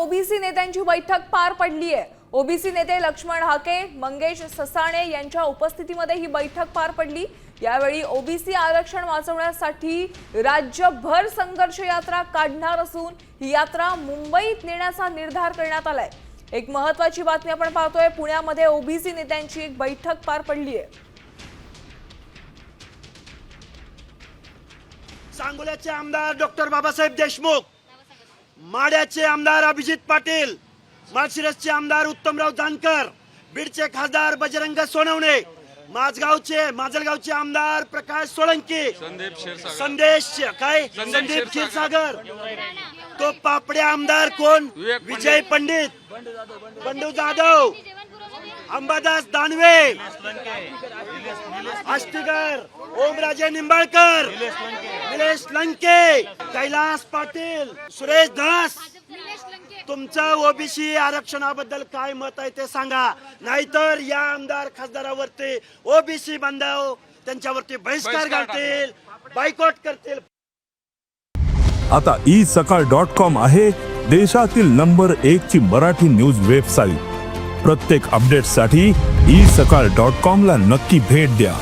OBC नेत्यांची बैठक पार पडली आहे। ओबीसी नेते लक्ष्मण हाके, मंगेश ससाणे यांच्या उपस्थितीमध्ये ही बैठक पार पडली। यावेळी ओबीसी आरक्षण वाचवण्यासाठी राज्यभर संघर्ष यात्रा काढणार असून ही यात्रा मुंबईत नेण्याचा निर्धार करण्यात आलाय। एक महत्त्वाची बातमी आपण पाहतोय, पुण्यामध्ये ओबीसी नेत्यांची एक बैठक पार पडली आहे। सांगोल्याचे आमदार डॉक्टर बाबासाहेब देशमुख, माड्याचे आमदार अभिजित पाटील, माळशिरसचे आमदार उत्तमराव जानकर, बीडचे खासदार बजरंग सोनवणे, माजलगावचे आमदार प्रकाश सोळंकी, संदीप क्षीरसागर, तो पापडे आमदार कोण, विजय पंडित, बंडू जाधव, अंबादास दानवे, आष्टीकर, ओमराजे निंबाळकर, निलेश लंके, कैलास पाटील, सुरेश धस, तुमचं ओबीसी आरक्षणाबद्दल काय मत आहे ते सांगा, नाहीतर या आमदार खासदारावरती ओबीसी बांधव त्यांच्यावरती बहिष्कार घालतील, बायकॉट करतील। आता isakal.com आहे देशातील नंबर 1 ची मराठी न्यूज वेबसाईट। प्रत्येक अपडेटसाठी isakal.com ला नक्की भेट द्या।